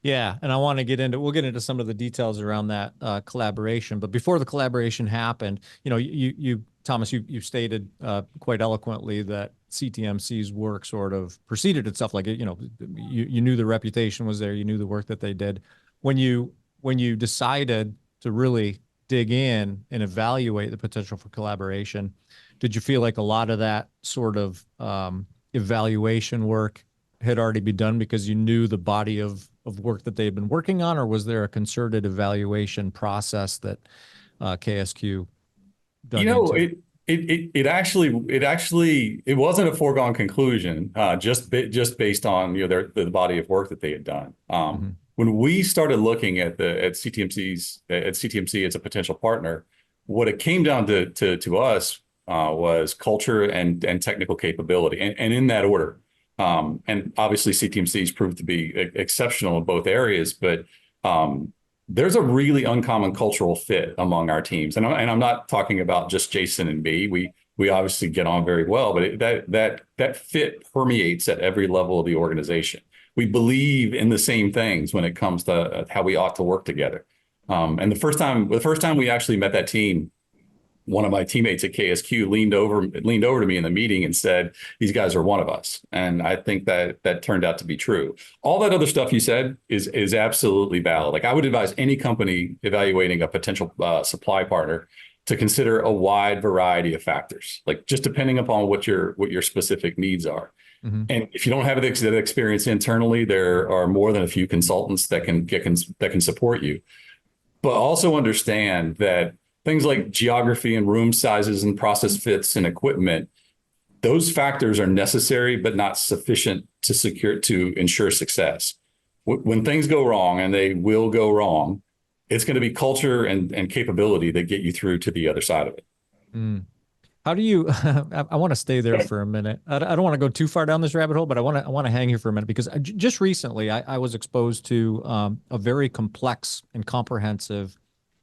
Yeah, and I want to we'll get into some of the details around that collaboration. But before the collaboration happened, Thomas, you stated quite eloquently that CTMC's work sort of preceded itself. Like, you knew the reputation was there, you knew the work that they did. When you decided to really dig in and evaluate the potential for collaboration, did you feel like a lot of that sort of evaluation work had already been done because you knew the body of work that they had been working on, or was there a concerted evaluation process that KSQ You dug know, into? it wasn't a foregone conclusion, just based on the body of work that they had done. Hmm. When we started looking at CTMC as a potential partner, what it came down to us was culture and technical capability, and in that order. And obviously, CTMC's proved to be exceptional in both areas, but there's a really uncommon cultural fit among our teams, and I'm not talking about just Jason and me. We obviously get on very well, but that fit permeates at every level of the organization. We believe in the same things when it comes to how we ought to work together. And the first time we actually met that team, one of my teammates at KSQ leaned over to me in the meeting and said, "These guys are one of us." And I think that turned out to be true. All that other stuff you said is absolutely valid. Like, I would advise any company evaluating a potential supply partner to consider a wide variety of factors, like just depending upon what your specific needs are. Hmm. And if you don't have that experience internally, there are more than a few consultants that can support you. But also understand that things like geography and room sizes and process fits and equipment, those factors are necessary but not sufficient to ensure success. When things go wrong, and they will go wrong, it's going to be culture and capability that get you through to the other side of it. Mm. How do you? I want to stay there for a minute. I don't want to go too far down this rabbit hole, but I want to hang here for a minute because just recently I was exposed to a very complex and comprehensive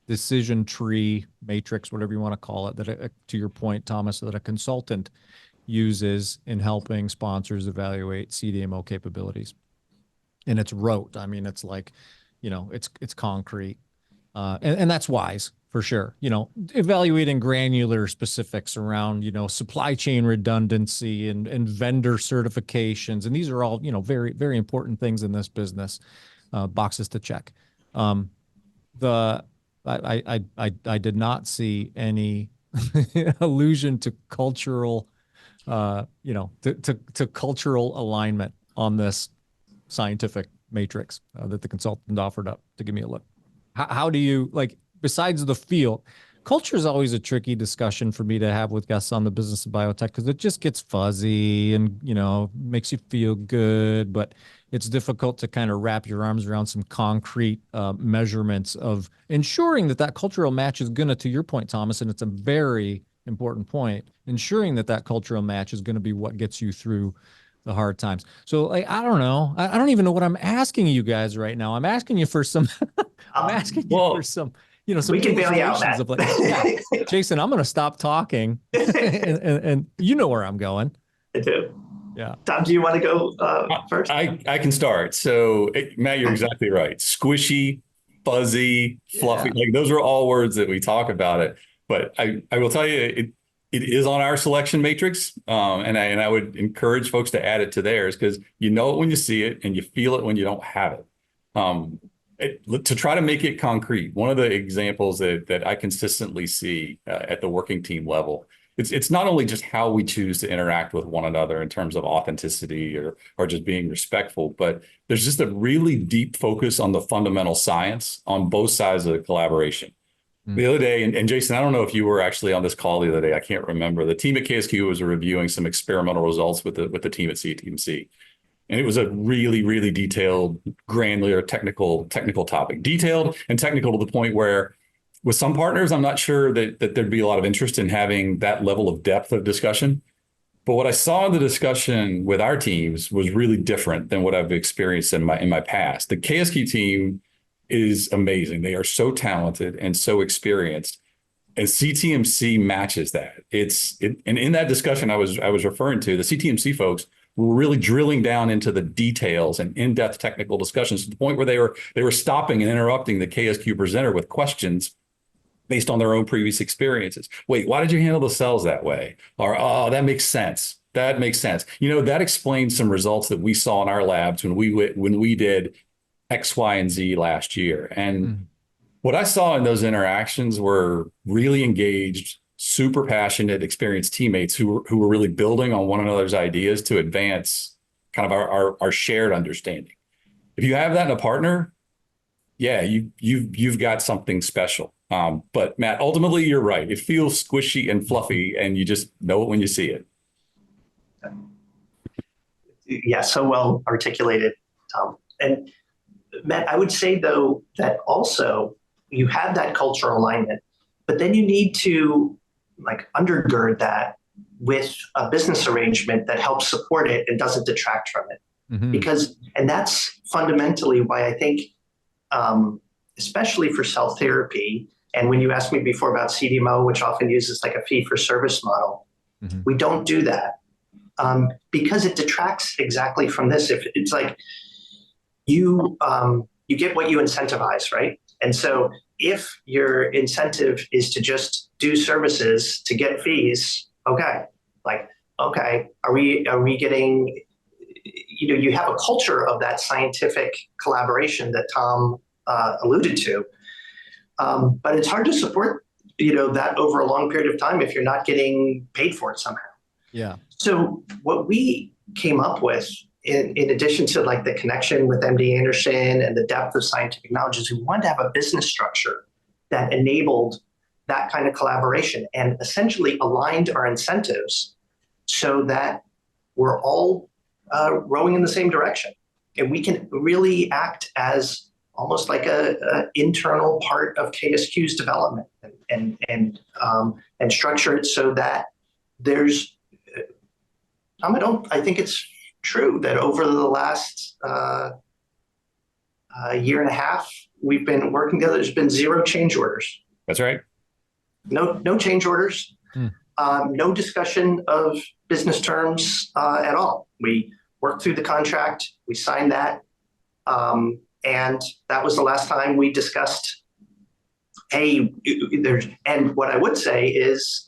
decision tree matrix, whatever you want to call it, that to your point, Thomas, that a consultant uses in helping sponsors evaluate CDMO capabilities. And it's rote. I mean, it's like, it's concrete. And that's wise for sure. Evaluating granular specifics around, supply chain redundancy and vendor certifications. And these are all, very, very important things in this business, boxes to check. Um, the I did not see any allusion to cultural, to cultural alignment on this scientific matrix that the consultant offered up to give me a look. How do you, like, besides the field? Culture is always a tricky discussion for me to have with guests on the business of biotech because it just gets fuzzy and, makes you feel good, but it's difficult to kind of wrap your arms around some concrete measurements of ensuring that cultural match is going to your point, Thomas, and it's a very important point, ensuring that cultural match is going to be what gets you through the hard times. So, like, I don't know. I don't even know what I'm asking you guys right now. I'm asking you for some, I'm Um, asking you for Well, some, some we can bail you out, illustrations Matt. of, like, yeah, Jason, I'm going to stop talking and you know where I'm going. I do. Yeah. Tom, do you want to go first? I can start. So, Matt, you're exactly right. Squishy, fuzzy, fluffy, Yeah. like those are all words that we talk about it. But I will tell you, it is on our selection matrix. And I would encourage folks to add it to theirs, because you know it when you see it and you feel it when you don't have it. To try to make it concrete, one of the examples that I consistently see at the working team level, it's not only just how we choose to interact with one another in terms of authenticity or just being respectful, but there's just a really deep focus on the fundamental science on both sides of the collaboration. Mm. The other day, and Jason, I don't know if you were actually on this call the other day. I can't remember. The team at KSQ was reviewing some experimental results with the team at CTMC. And it was a really, really detailed, granular, technical topic. Detailed and technical to the point where with some partners, I'm not sure that there'd be a lot of interest in having that level of depth of discussion. But what I saw in the discussion with our teams was really different than what I've experienced in my past. The KSQ team is amazing. They are so talented and so experienced. And CTMC matches that. And in that discussion I was referring to, the CTMC folks really drilling down into the details and in-depth technical discussions to the point where they were stopping and interrupting the KSQ presenter with questions based on their own previous experiences. Wait, why did you handle the cells that way? Or, oh, that makes sense. That makes sense. That explains some results that we saw in our labs when we did X, Y, and Z last year. And what I saw in those interactions were really engaged, super passionate, experienced teammates who were really building on one another's ideas to advance kind of our shared understanding. If you have that in a partner, yeah, you've got something special. But Matt, ultimately, you're right. It feels squishy and fluffy, and you just know it when you see it. Yeah, so well articulated, Tom. And Matt, I would say, though, that also you have that cultural alignment, but then you need to undergird that with a business arrangement that helps support it and doesn't detract from it. And that's fundamentally why I think, especially for cell therapy, and when you asked me before about CDMO, which often uses a fee for service model, we don't do that. Because it detracts exactly from this. If it's you get what you incentivize, right? And so if your incentive is to just do services to get fees, okay, are we getting, you have a culture of that scientific collaboration that Tom alluded to, but it's hard to support, that over a long period of time if you're not getting paid for it somehow. Yeah. So what we came up with, in addition to the connection with MD Anderson and the depth of scientific knowledge, is we wanted to have a business structure that enabled that kind of collaboration and essentially aligned our incentives so that we're all rowing in the same direction. And we can really act as almost like a internal part of KSQ's development and structure it so that there's, I think it's true that over the last year and a half, we've been working together. There's been 0 change orders. That's right. No change orders. No discussion of business terms at all. We worked through the contract. We signed that. And that was the last time we discussed, hey, and what I would say is,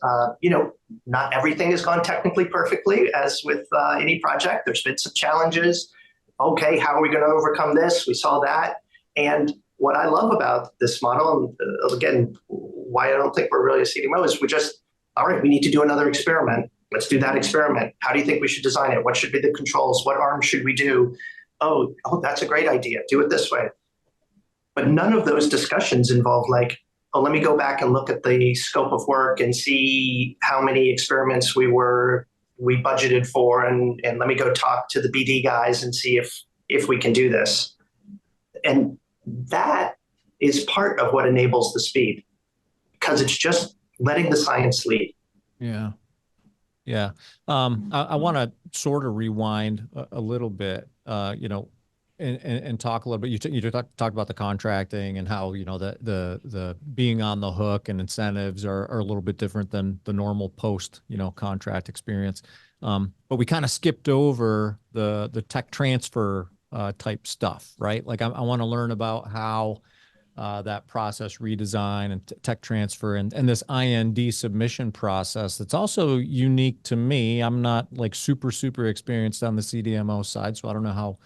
not everything has gone technically perfectly, as with any project. There's been some challenges. Okay, how are we going to overcome this? We saw that. And what I love about this model, and again, why I don't think we're really a CDMO, is all right, we need to do another experiment. Let's do that experiment. How do you think we should design it? What should be the controls? What arm should we do? Oh, that's a great idea. Do it this way. But none of those discussions involve let me go back and look at the scope of work and see how many experiments we budgeted for, and let me go talk to the BD guys and see if we can do this. And that is part of what enables the speed, because it's just letting the science lead. Yeah. Yeah. I want to sort of rewind a little bit, and talk a little bit. You talk about the contracting and how, the being on the hook and incentives are a little bit different than the normal post, contract experience. But we kind of skipped over the tech transfer type stuff, right? I want to learn about how that process redesign and tech transfer and this IND submission process that's also unique to me. I'm not super experienced on the CDMO side, so I don't know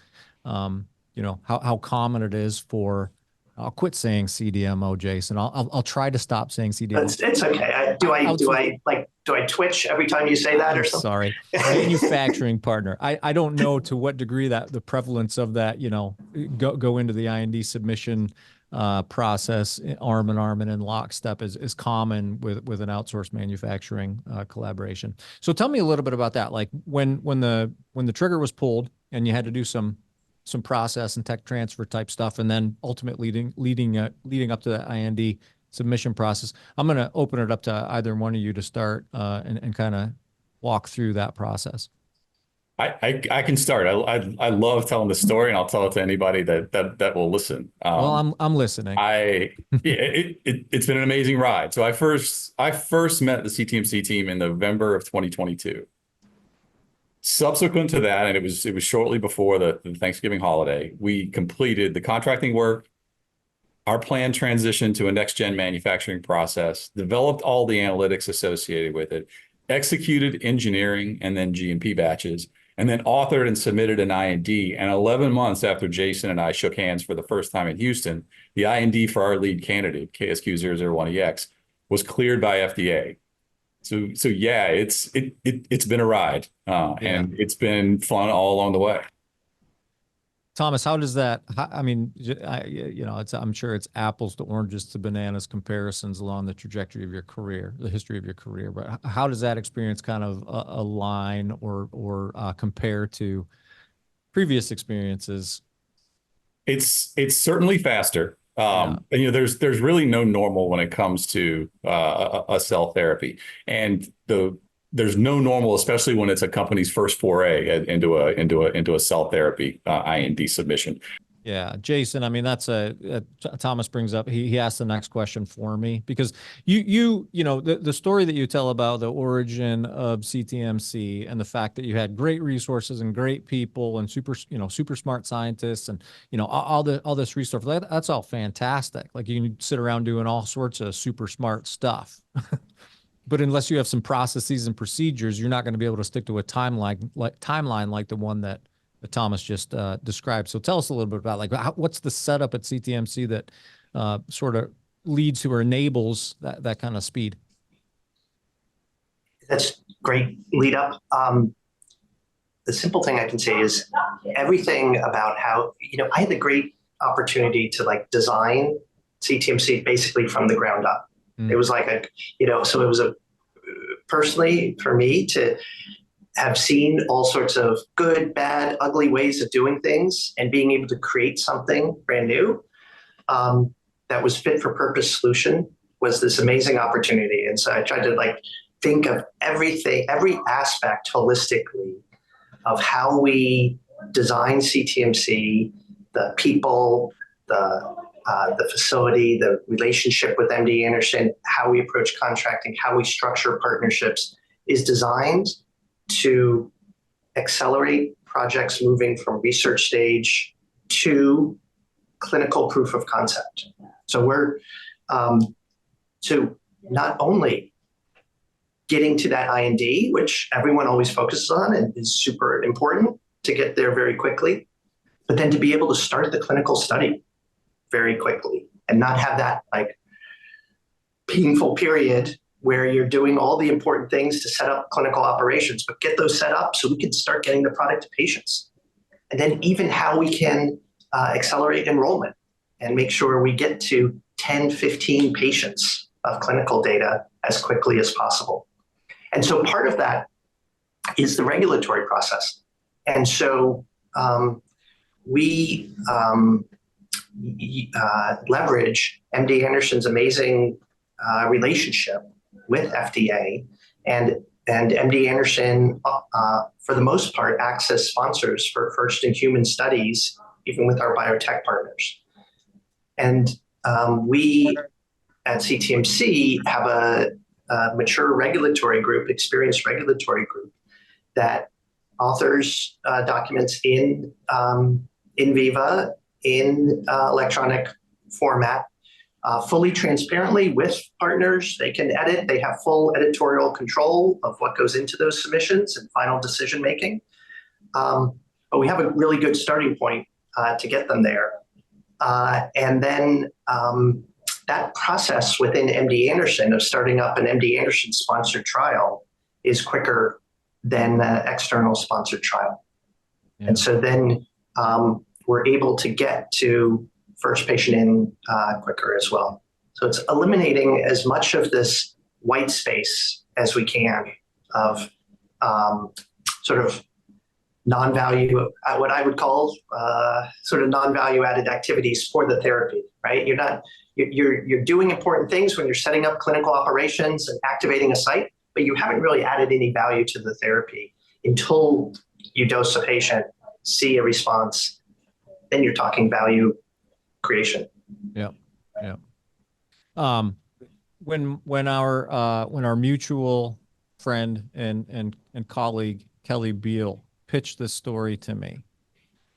how common it is for. I'll quit saying CDMO, Jason. I'll try to stop saying CDMO. It's okay. Do I twitch every time you say that or something? Sorry, manufacturing partner. I don't know to what degree that the prevalence of that go into the IND submission process arm in arm and in lockstep is common with an outsourced manufacturing collaboration. So tell me a little bit about that. When the trigger was pulled and you had to do some process and tech transfer type stuff, and then ultimately leading up to the IND submission process. I'm going to open it up to either one of you to start and kind of walk through that process. I can start. I love telling the story, and I'll tell it to anybody that will listen. Well, I'm listening. It's been an amazing ride. So I first met the CTMC team in November of 2022. Subsequent to that, and it was shortly before the Thanksgiving holiday, we completed the contracting work, our planned transition to a next gen manufacturing process, developed all the analytics associated with it, executed engineering and then GMP batches, and then authored and submitted an IND. And 11 months after Jason and I shook hands for the first time in Houston, the IND for our lead candidate, KSQ-001EX, was cleared by FDA. So yeah, it's been a ride, and it's been fun all along the way. Thomas, how does that, I mean, I'm sure it's apples to oranges to bananas comparisons along the trajectory of your career, the history of your career, but how does that experience kind of align or compare to previous experiences? It's certainly faster. And, there's really no normal when it comes to a cell therapy, and there's no normal, especially when it's a company's first foray into a cell therapy IND submission. Yeah, Jason, I mean, that's Thomas brings up, he asked the next question for me, because the story that you tell about the origin of CTMC and the fact that you had great resources and great people and super smart scientists and, all this resource, that's all fantastic. Like you can sit around doing all sorts of super smart stuff. But unless you have some processes and procedures, you're not going to be able to stick to a timeline like the one that Thomas just described. So tell us a little bit about what's the setup at CTMC that sort of leads to or enables that kind of speed. That's great lead up. The simple thing I can say is everything about how, I had the great opportunity to design CTMC basically from the ground up. It was like so it was personally for me to have seen all sorts of good, bad, ugly ways of doing things and being able to create something brand new that was fit for purpose solution was this amazing opportunity. And so I tried to think of everything, every aspect holistically of how we design CTMC, the people, the facility, the relationship with MD Anderson, how we approach contracting, how we structure partnerships is designed to accelerate projects moving from research stage to clinical proof of concept. So we're not only getting to that IND, which everyone always focuses on and is super important to get there very quickly, but then to be able to start the clinical study very quickly and not have that painful period where you're doing all the important things to set up clinical operations, but get those set up so we can start getting the product to patients. And then even how we can accelerate enrollment and make sure we get to 10, 15 patients of clinical data as quickly as possible. And so part of that is the regulatory process. And so we leverage MD Anderson's amazing relationship with FDA, and MD Anderson, for the most part, acts as sponsors for first-in-human studies, even with our biotech partners. And we at CTMC have a mature regulatory group, experienced regulatory group that authors documents in Viva, in electronic format, fully transparently with partners. They can edit. They have full editorial control of what goes into those submissions and final decision making. But we have a really good starting point to get them there. And then that process within MD Anderson of starting up an MD Anderson sponsored trial is quicker than an external sponsored trial. Yeah. And so then we're able to get to first patient in quicker as well. So it's eliminating as much of this white space as we can of sort of non-value, what I would call sort of non-value added activities for the therapy, right? You're doing important things when you're setting up clinical operations and activating a site, but you haven't really added any value to the therapy until you dose a patient, see a response, then you're talking value creation. Yeah. Yeah. When our mutual friend and colleague Kelly Beal pitched this story to me.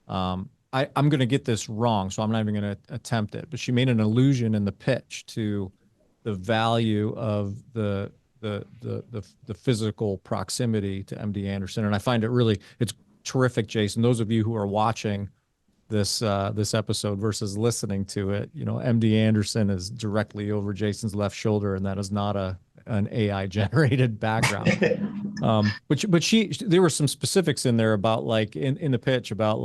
I'm going to get this wrong, so I'm not even going to attempt it. But she made an allusion in the pitch to the value of the physical proximity to MD Anderson, and I find it's terrific, Jason. Those of you who are watching this episode versus listening to it, MD Anderson is directly over Jason's left shoulder, and that is not an AI generated background. But there were some specifics in there about in the pitch about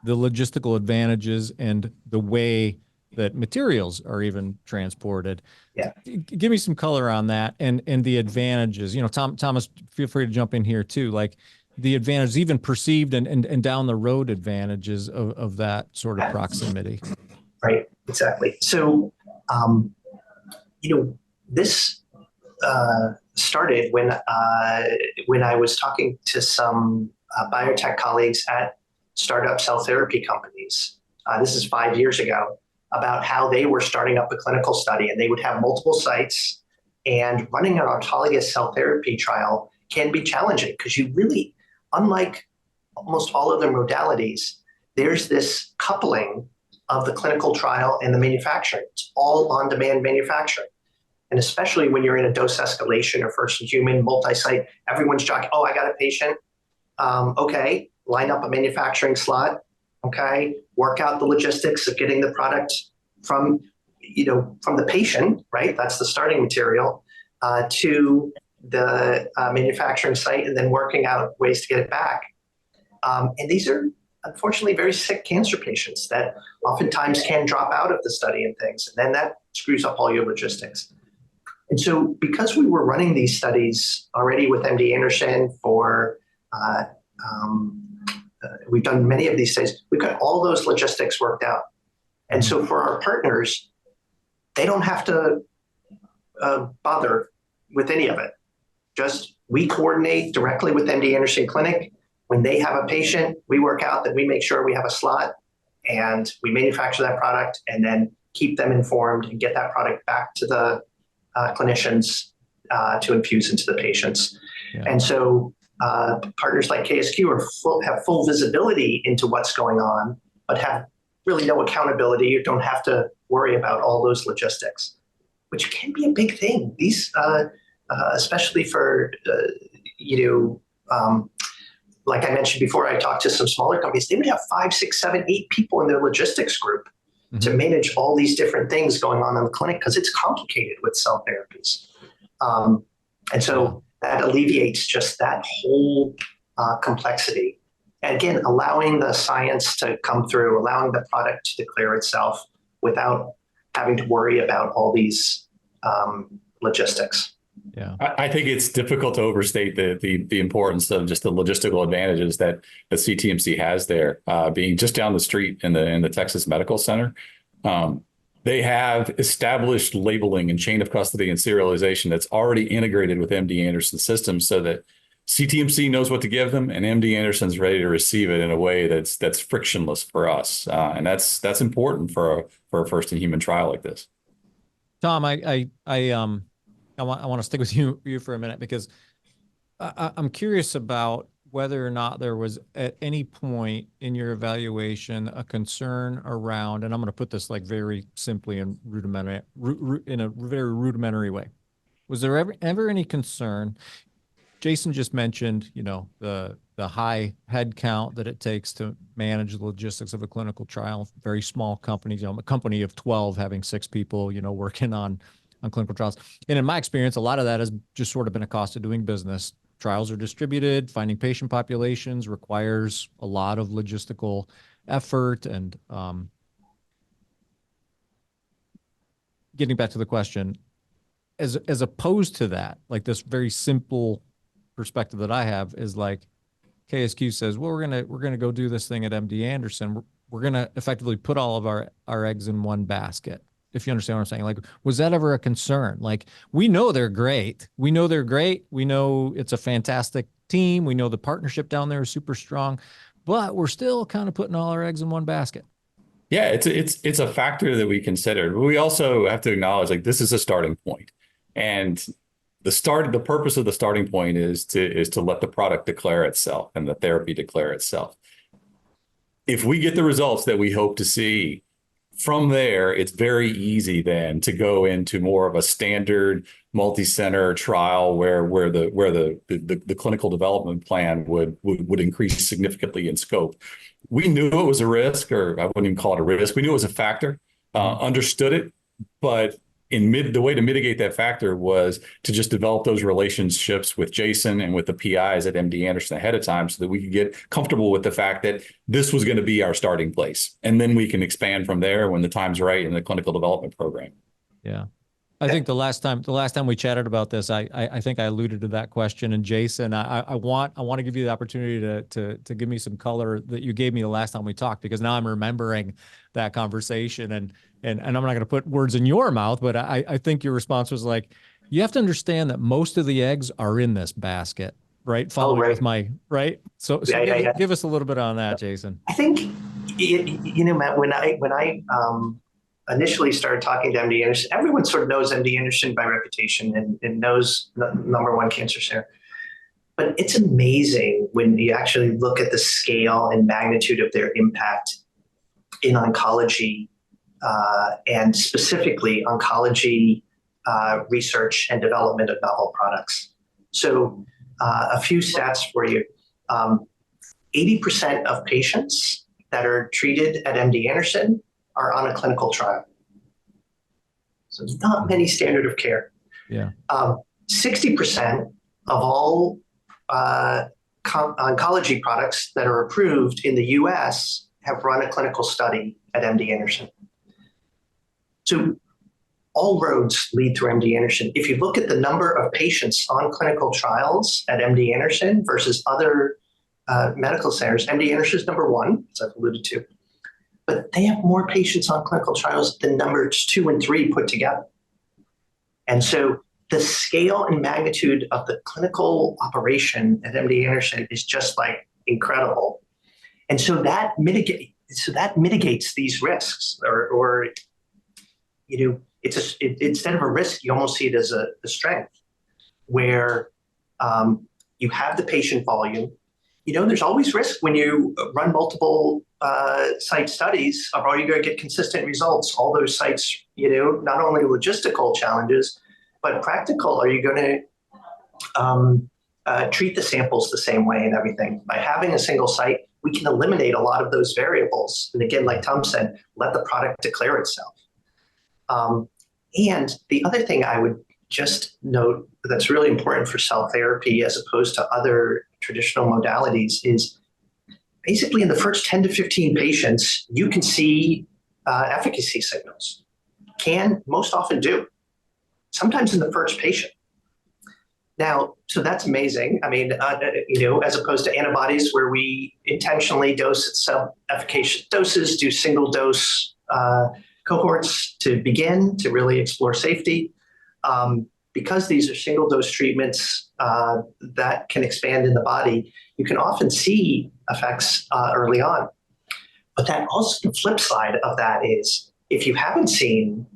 the logistical advantages and the way that materials are even transported. Yeah. Give me some color on that and the advantages. Thomas, feel free to jump in here too. The advantages, even perceived and down the road advantages of that sort of proximity. Right, exactly. So, this started when I was talking to some biotech colleagues at startup cell therapy companies. This is 5 years ago, about how they were starting up a clinical study, and they would have multiple sites, and running an autologous cell therapy trial can be challenging because you really, unlike almost all other modalities, there's this coupling of the clinical trial and the manufacturing. It's all on-demand manufacturing. And especially when you're in a dose escalation or first in human, multi-site, everyone's jockeying, oh, I got a patient. Okay, line up a manufacturing slot. Okay, work out the logistics of getting the product from the patient, right? That's the starting material, to the manufacturing site, and then working out ways to get it back. And these are unfortunately very sick cancer patients that oftentimes can drop out of the study and things, and then that screws up all your logistics. And so because we were running these studies already with MD Anderson we've done many of these studies, we've got all those logistics worked out. And so for our partners, they don't have to bother with any of it. Just we coordinate directly with MD Anderson Clinic. When they have a patient, we work out that we make sure we have a slot, and we manufacture that product and then keep them informed and get that product back to the clinicians to infuse into the patients. Yeah. And so partners like KSQ have full visibility into what's going on, but have really no accountability or don't have to worry about all those logistics, which can be a big thing. These, especially for, like I mentioned before, I talked to some smaller companies. They would have 5, 6, 7, 8 people in their logistics group to manage all these different things going on in the clinic, because it's complicated with cell therapies. And so that alleviates just that whole complexity. And again, allowing the science to come through, allowing the product to declare itself without having to worry about all these logistics. Yeah, I think it's difficult to overstate the importance of just the logistical advantages that the CTMC has there. Being just down the street in the Texas Medical Center, they have established labeling and chain of custody and serialization that's already integrated with MD Anderson systems, so that CTMC knows what to give them, and MD Anderson's ready to receive it in a way that's frictionless for us, and that's important for a first in human trial like this. Tom, I want to stick with you for a minute, because I'm curious about whether or not there was at any point in your evaluation a concern around, and I'm going to put this very simply and rudimentary, in a very rudimentary way. Was there ever any concern? Jason just mentioned, the high head count that it takes to manage the logistics of a clinical trial. Very small companies, a company of 12 having 6 people, working on clinical trials. And in my experience, a lot of that has just sort of been a cost of doing business. Trials are distributed, finding patient populations requires a lot of logistical effort. And getting back to the question, as opposed to that, this very simple perspective that I have is KSQ says, well, we're gonna go do this thing at MD Anderson. We're gonna effectively put all of our eggs in one basket. If you understand what I'm saying, was that ever a concern? We know they're great. We know it's a fantastic team. We know the partnership down there is super strong, but we're still kind of putting all our eggs in one basket. Yeah, it's a factor that we considered. We also have to acknowledge this is a starting point. And the purpose of the starting point is to let the product declare itself and the therapy declare itself. If we get the results that we hope to see, from there, it's very easy then to go into more of a standard multi-center trial where the clinical development plan would increase significantly in scope. We knew it was a risk, or I wouldn't even call it a risk. We knew it was a factor, understood it, but the way to mitigate that factor was to just develop those relationships with Jason and with the PIs at MD Anderson ahead of time so that we could get comfortable with the fact that this was going to be our starting place. And then we can expand from there when the time's right in the clinical development program. Yeah. I think the last time we chatted about this, I think I alluded to that question. And Jason, I want to give you the opportunity to give me some color that you gave me the last time we talked, because now I'm remembering that conversation, and I'm not going to put words in your mouth, but I think your response was like, you have to understand that most of the eggs are in this basket, right? Following with my right. So give us a little bit on that, Jason. I think, Matt, when I initially started talking to MD Anderson, everyone sort of knows MD Anderson by reputation and knows the #1 cancer center. But it's amazing when you actually look at the scale and magnitude of their impact in oncology, and specifically oncology research and development of novel products. So a few stats for you. 80% of patients that are treated at MD Anderson are on a clinical trial. So it's not many standard of care. Yeah. 60% of all oncology products that are approved in the US have run a clinical study at MD Anderson. So all roads lead through MD Anderson. If you look at the number of patients on clinical trials at MD Anderson versus other medical centers, MD Anderson is #1, as I've alluded to, but they have more patients on clinical trials than numbers 2 and 3 put together. And so the scale and magnitude of the clinical operation at MD Anderson is just like incredible. And so that mitigates these risks, or instead of a risk, you almost see it as a strength, where you have the patient volume. There's always risk when you run multiple site studies of, are you going to get consistent results? All those sites, not only logistical challenges, but practical. Are you going to treat the samples the same way and everything? By having a single site, we can eliminate a lot of those variables. And again, like Tom said, let the product declare itself. And the other thing I would just note that's really important for cell therapy as opposed to other traditional modalities is basically in the first 10 to 15 patients, you can see efficacy signals. Can most often do. Sometimes in the first patient. Now, so that's amazing. I mean, as opposed to antibodies where we intentionally dose at sub-efficacious doses, do single dose cohorts to begin to really explore safety. Because these are single dose treatments that can expand in the body, you can often see effects early on. But that also, the flip side of that is if you haven't seen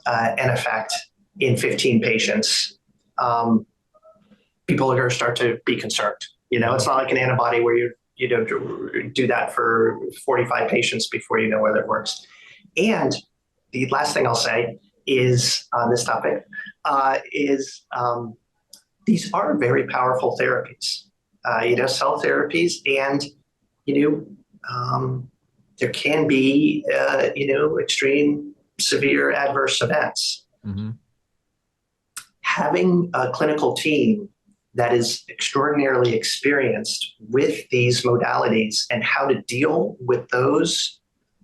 an effect in 15 patients, people are going to start to be concerned. It's not like an antibody where you do that for 45 patients before you know whether it works. And the last thing I'll say is on this topic these are very powerful therapies, cell therapies, and there can be extreme severe adverse events. Mm-hmm. Having a clinical team that is extraordinarily experienced with these modalities and how to deal with those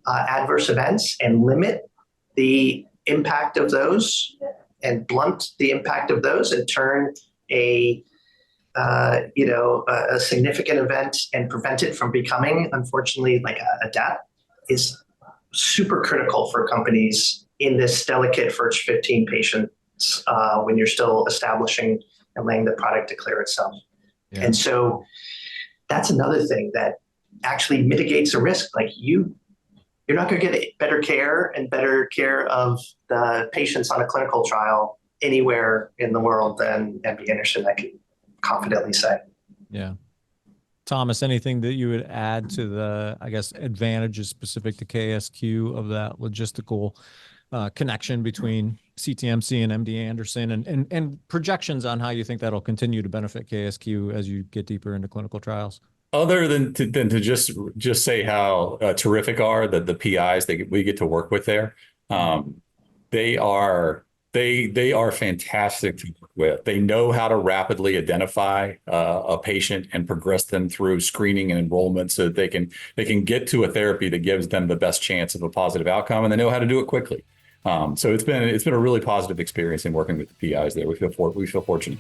adverse events and limit the impact of those and blunt the impact of those and turn a significant event and prevent it from becoming, unfortunately, like a death is super critical for companies in this delicate first 15 patients when you're still establishing and letting the product declare itself. Yeah. And so that's another thing that actually mitigates a risk. Like you're not going to get better care of the patients on a clinical trial anywhere in the world than MD Anderson, I can confidently say. Yeah. Thomas, anything that you would add to the, I guess, advantages specific to KSQ of that logistical connection between CTMC and MD Anderson, and projections on how you think that'll continue to benefit KSQ as you get deeper into clinical trials? Other than to just say how terrific are the PIs that we get to work with there. They are fantastic to work with. They know how to rapidly identify a patient and progress them through screening and enrollment so that they can get to a therapy that gives them the best chance of a positive outcome, and they know how to do it quickly. So it's been a really positive experience in working with the PIs there. We feel fortunate.